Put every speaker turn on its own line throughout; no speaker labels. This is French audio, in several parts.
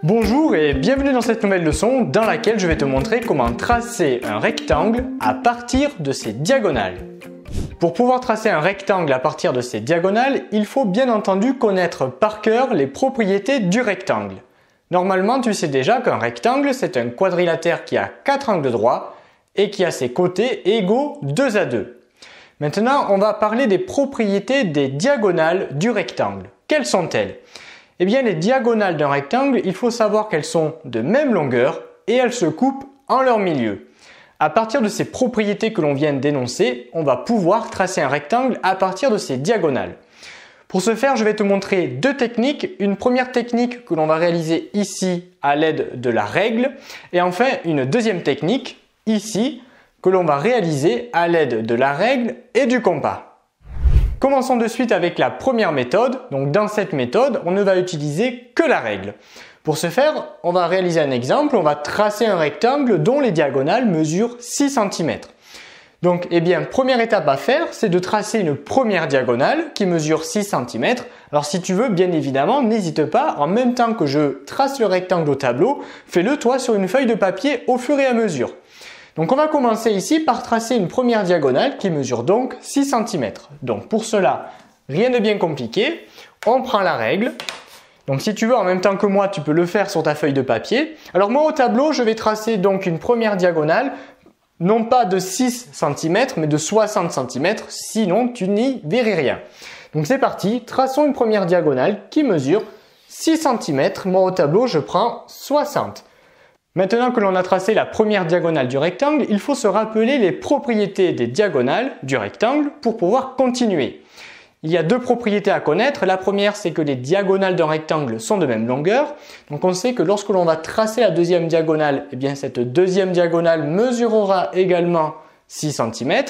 Bonjour et bienvenue dans cette nouvelle leçon dans laquelle je vais te montrer comment tracer un rectangle à partir de ses diagonales. Pour pouvoir tracer un rectangle à partir de ses diagonales, il faut bien entendu connaître par cœur les propriétés du rectangle. Normalement, tu sais déjà qu'un rectangle, c'est un quadrilatère qui a 4 angles droits et qui a ses côtés égaux 2 à 2. Maintenant, on va parler des propriétés des diagonales du rectangle. Quelles sont-elles? Eh bien, les diagonales d'un rectangle, il faut savoir qu'elles sont de même longueur et elles se coupent en leur milieu. À partir de ces propriétés que l'on vient d'énoncer, on va pouvoir tracer un rectangle à partir de ces diagonales. Pour ce faire, je vais te montrer deux techniques. Une première technique que l'on va réaliser ici à l'aide de la règle et enfin une deuxième technique ici que l'on va réaliser à l'aide de la règle et du compas. Commençons de suite avec la première méthode. Donc dans cette méthode, on ne va utiliser que la règle. Pour ce faire, on va réaliser un exemple. On va tracer un rectangle dont les diagonales mesurent 6 cm. Donc, première étape à faire, c'est de tracer une première diagonale qui mesure 6 cm. Alors si tu veux, bien évidemment, n'hésite pas, en même temps que je trace le rectangle au tableau, fais-le toi sur une feuille de papier au fur et à mesure. Donc on va commencer ici par tracer une première diagonale qui mesure donc 6 cm. Donc pour cela, rien de bien compliqué, on prend la règle. Donc si tu veux, en même temps que moi, tu peux le faire sur ta feuille de papier. Alors moi au tableau, je vais tracer donc une première diagonale, non pas de 6 cm, mais de 60 cm, sinon tu n'y verrais rien. Donc c'est parti, traçons une première diagonale qui mesure 6 cm. Moi au tableau, je prends 60. Maintenant que l'on a tracé la première diagonale du rectangle, il faut se rappeler les propriétés des diagonales du rectangle pour pouvoir continuer. Il y a deux propriétés à connaître. La première, c'est que les diagonales d'un rectangle sont de même longueur. Donc on sait que lorsque l'on va tracer la deuxième diagonale, cette deuxième diagonale mesurera également 6 cm.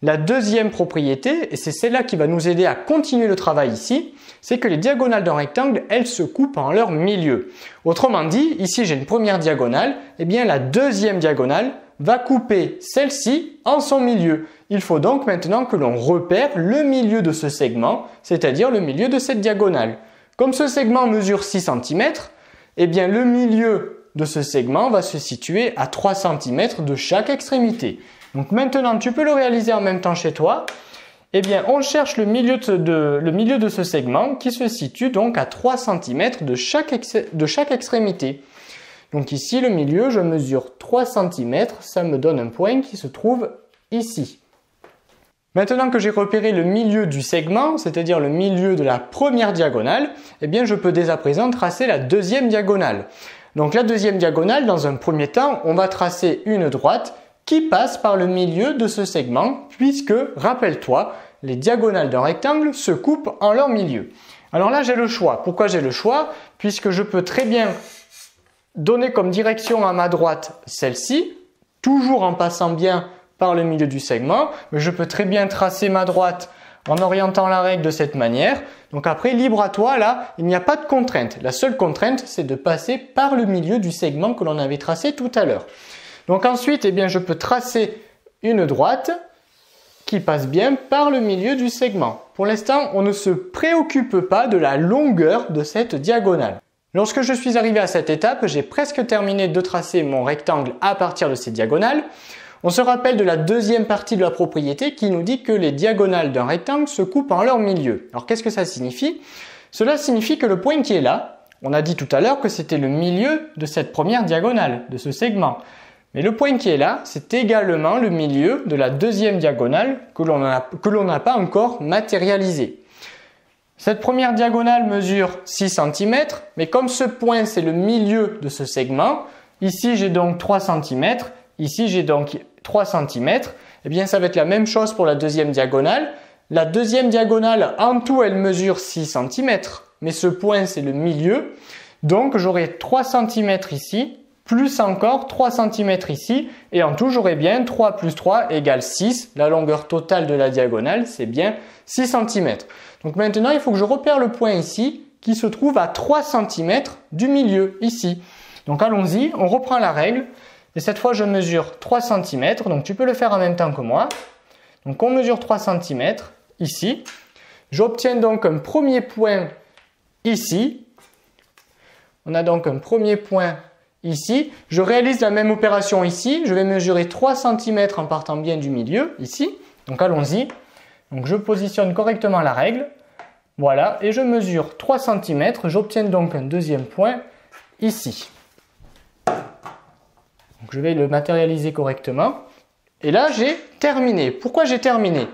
La deuxième propriété, et c'est celle-là qui va nous aider à continuer le travail ici, c'est que les diagonales d'un rectangle, elles se coupent en leur milieu. Autrement dit, ici j'ai une première diagonale, la deuxième diagonale va couper celle-ci en son milieu. Il faut donc maintenant que l'on repère le milieu de ce segment, c'est-à-dire le milieu de cette diagonale. Comme ce segment mesure 6 cm, le milieu de ce segment va se situer à 3 cm de chaque extrémité. Donc maintenant, tu peux le réaliser en même temps chez toi. On cherche le milieu de ce segment qui se situe donc à 3 cm de chaque extrémité. Donc ici, le milieu, je mesure 3 cm, ça me donne un point qui se trouve ici. Maintenant que j'ai repéré le milieu du segment, c'est-à-dire le milieu de la première diagonale, je peux dès à présent tracer la deuxième diagonale. Donc la deuxième diagonale, dans un premier temps, on va tracer une droite qui passe par le milieu de ce segment, puisque, rappelle-toi, les diagonales d'un rectangle se coupent en leur milieu. Alors là, j'ai le choix. Pourquoi j'ai le choix? Puisque je peux très bien donner comme direction à ma droite celle-ci, toujours en passant bien par le milieu du segment, mais je peux très bien tracer ma droite en orientant la règle de cette manière. Donc après, libre à toi, là, il n'y a pas de contrainte. La seule contrainte, c'est de passer par le milieu du segment que l'on avait tracé tout à l'heure. Donc ensuite, je peux tracer une droite qui passe bien par le milieu du segment. Pour l'instant, on ne se préoccupe pas de la longueur de cette diagonale. Lorsque je suis arrivé à cette étape, j'ai presque terminé de tracer mon rectangle à partir de ces diagonales. On se rappelle de la deuxième partie de la propriété qui nous dit que les diagonales d'un rectangle se coupent en leur milieu. Alors qu'est-ce que ça signifie? Cela signifie que le point qui est là, on a dit tout à l'heure que c'était le milieu de cette première diagonale, de ce segment. Mais le point qui est là, c'est également le milieu de la deuxième diagonale que l'on n'a pas encore matérialisé. Cette première diagonale mesure 6 cm, mais comme ce point c'est le milieu de ce segment, ici j'ai donc 3 cm, ici j'ai donc 3 cm, ça va être la même chose pour la deuxième diagonale. La deuxième diagonale, en tout, elle mesure 6 cm, mais ce point c'est le milieu, donc j'aurai 3 cm ici, plus encore 3 cm ici, et en tout j'aurai bien 3 plus 3 égale 6. La longueur totale de la diagonale, c'est bien 6 cm. Donc maintenant, il faut que je repère le point ici, qui se trouve à 3 cm du milieu, ici. Donc allons-y, on reprend la règle, et cette fois je mesure 3 cm, donc tu peux le faire en même temps que moi. Donc on mesure 3 cm, ici. J'obtiens donc un premier point ici. On a donc un premier point ici. Je réalise la même opération ici. Je vais mesurer 3 cm en partant bien du milieu, ici. Donc allons-y. Donc je positionne correctement la règle. Voilà, et je mesure 3 cm. J'obtiens donc un deuxième point ici. Donc je vais le matérialiser correctement. Et là, j'ai terminé. Pourquoi j'ai terminé?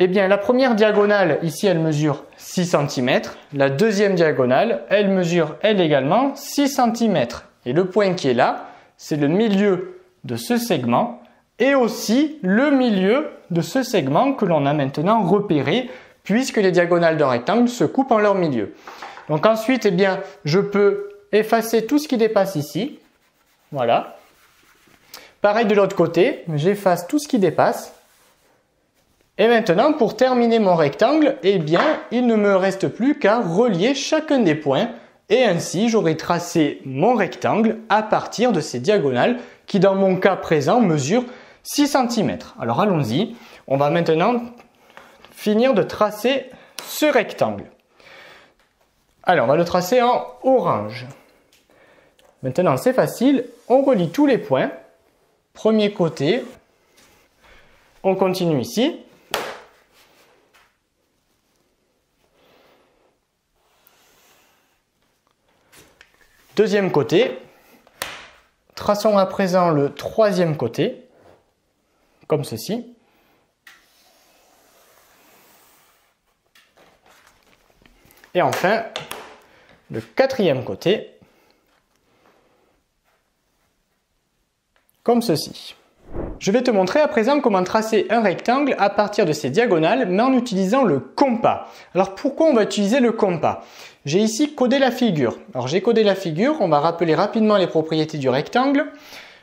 Eh bien, la première diagonale, ici, elle mesure 6 cm. La deuxième diagonale, elle mesure, elle également, 6 cm. Et le point qui est là, c'est le milieu de ce segment et aussi le milieu de ce segment que l'on a maintenant repéré puisque les diagonales d'un rectangle se coupent en leur milieu. Donc ensuite, eh bien, je peux effacer tout ce qui dépasse ici. Voilà. Pareil de l'autre côté, j'efface tout ce qui dépasse. Et maintenant, pour terminer mon rectangle, eh bien, il ne me reste plus qu'à relier chacun des points. Et ainsi, j'aurai tracé mon rectangle à partir de ces diagonales qui, dans mon cas présent, mesurent 6 cm. Alors allons-y. On va maintenant finir de tracer ce rectangle. Alors, on va le tracer en orange. Maintenant, c'est facile. On relie tous les points. Premier côté. On continue ici. Deuxième côté, traçons à présent le troisième côté, comme ceci. Et enfin, le quatrième côté, comme ceci. Je vais te montrer à présent comment tracer un rectangle à partir de ces diagonales, mais en utilisant le compas. Alors pourquoi on va utiliser le compas? J'ai ici codé la figure. Alors j'ai codé la figure, on va rappeler rapidement les propriétés du rectangle.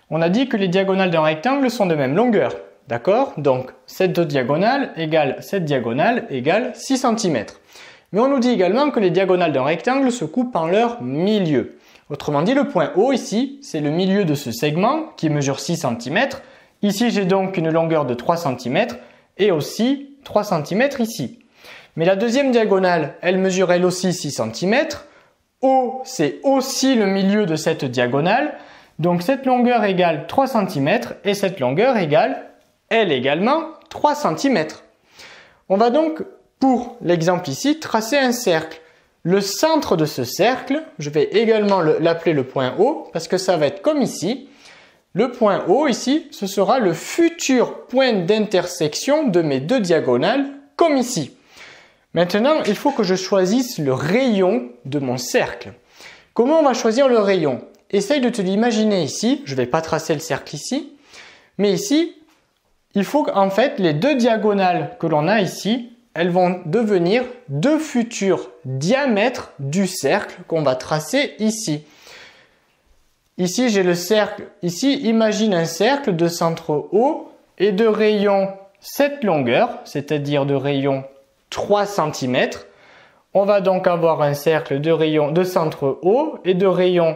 On a dit que les diagonales d'un rectangle sont de même longueur. D'accord? Donc cette diagonale égale cette diagonale égale 6 cm. Mais on nous dit également que les diagonales d'un rectangle se coupent en leur milieu. Autrement dit, le point O ici, c'est le milieu de ce segment qui mesure 6 cm. Ici, j'ai donc une longueur de 3 cm et aussi 3 cm ici. Mais la deuxième diagonale, elle mesure elle aussi 6 cm. O, c'est aussi le milieu de cette diagonale. Donc cette longueur égale 3 cm et cette longueur égale, elle également, 3 cm. On va donc, pour l'exemple ici, tracer un cercle. Le centre de ce cercle, je vais également l'appeler le point O parce que ça va être comme ici. Le point O ici, ce sera le futur point d'intersection de mes deux diagonales, comme ici. Maintenant, il faut que je choisisse le rayon de mon cercle. Comment on va choisir le rayon? Essaye de te l'imaginer ici. Je ne vais pas tracer le cercle ici. Mais ici, il faut qu'en fait, les deux diagonales que l'on a ici, elles vont devenir deux futurs diamètres du cercle qu'on va tracer ici. Ici, j'ai le cercle. Ici, imagine un cercle de centre O et de rayon cette longueur, c'est-à-dire de rayon 3 cm. On va donc avoir un cercle de rayon de centre O et de rayon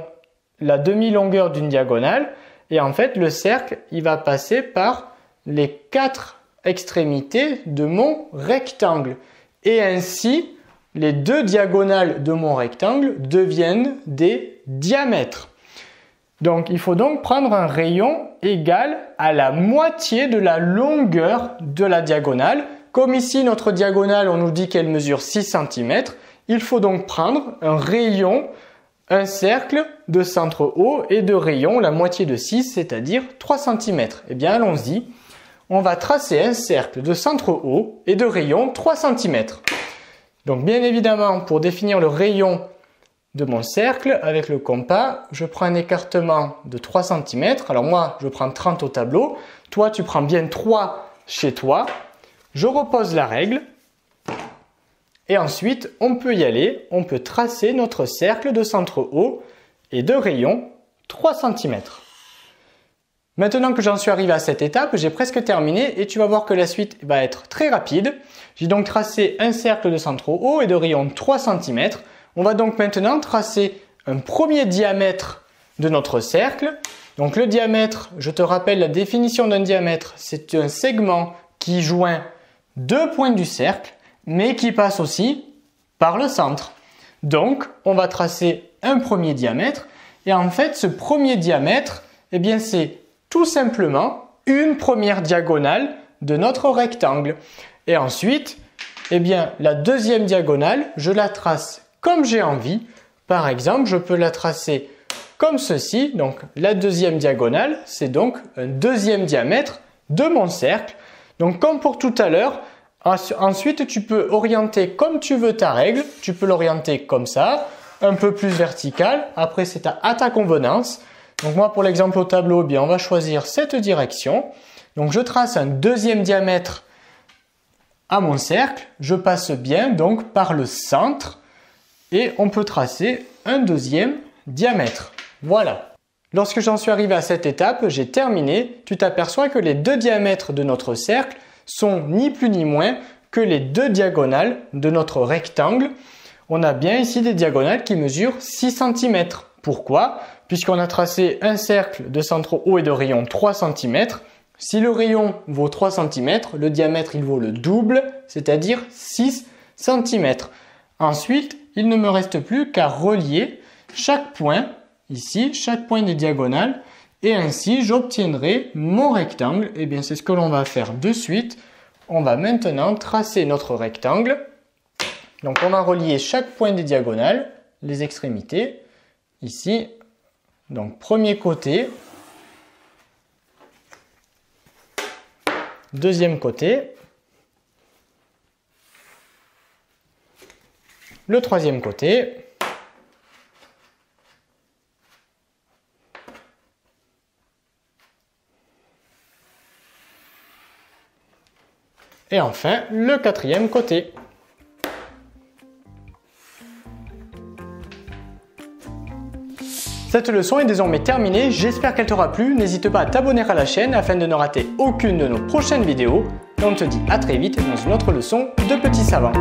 la demi-longueur d'une diagonale. Et en fait, le cercle, il va passer par les 4 extrémités de mon rectangle. Et ainsi, les deux diagonales de mon rectangle deviennent des diamètres. Donc, il faut donc prendre un rayon égal à la moitié de la longueur de la diagonale. Comme ici, notre diagonale, on nous dit qu'elle mesure 6 cm. Il faut donc prendre un rayon, un cercle de centre O et de rayon, la moitié de 6, c'est-à-dire 3 cm. Eh bien, allons-y. On va tracer un cercle de centre O et de rayon 3 cm. Donc, bien évidemment, pour définir le rayon de mon cercle, avec le compas, je prends un écartement de 3 cm. Alors moi, je prends 30 au tableau. Toi, tu prends bien 3 chez toi. Je repose la règle. Et ensuite, on peut y aller. On peut tracer notre cercle de centre O et de rayon 3 cm. Maintenant que j'en suis arrivé à cette étape, j'ai presque terminé et tu vas voir que la suite va être très rapide. J'ai donc tracé un cercle de centre O et de rayon 3 cm. On va donc maintenant tracer un premier diamètre de notre cercle. Donc le diamètre, je te rappelle la définition d'un diamètre, c'est un segment qui joint deux points du cercle, mais qui passe aussi par le centre. Donc on va tracer un premier diamètre. Et en fait, ce premier diamètre, eh bien, c'est tout simplement une première diagonale de notre rectangle. Et ensuite, eh bien, la deuxième diagonale, je la trace comme j'ai envie. Par exemple, je peux la tracer comme ceci. Donc, la deuxième diagonale, c'est donc un deuxième diamètre de mon cercle. Donc, comme pour tout à l'heure, ensuite, tu peux orienter comme tu veux ta règle. Tu peux l'orienter comme ça, un peu plus vertical. Après, c'est à ta convenance. Donc, moi, pour l'exemple au tableau, eh bien, on va choisir cette direction. Donc, je trace un deuxième diamètre à mon cercle. Je passe bien donc par le centre et on peut tracer un deuxième diamètre. Voilà. Lorsque j'en suis arrivé à cette étape, j'ai terminé. Tu t'aperçois que les deux diamètres de notre cercle sont ni plus ni moins que les deux diagonales de notre rectangle. On a bien ici des diagonales qui mesurent 6 cm. Pourquoi? Puisqu'on a tracé un cercle de centre haut et de rayon 3 cm. Si le rayon vaut 3 cm, le diamètre il vaut le double, c'est-à-dire 6 cm. Ensuite, il ne me reste plus qu'à relier chaque point, ici, chaque point des diagonales, et ainsi j'obtiendrai mon rectangle. Et bien c'est ce que l'on va faire de suite. On va maintenant tracer notre rectangle. Donc on va relier chaque point des diagonales, les extrémités, ici. Donc premier côté, deuxième côté, le troisième côté, et enfin le quatrième côté. Cette leçon est désormais terminée, j'espère qu'elle t'aura plu. N'hésite pas à t'abonner à la chaîne afin de ne rater aucune de nos prochaines vidéos. Et on te dit à très vite dans une autre leçon de Petit Savant.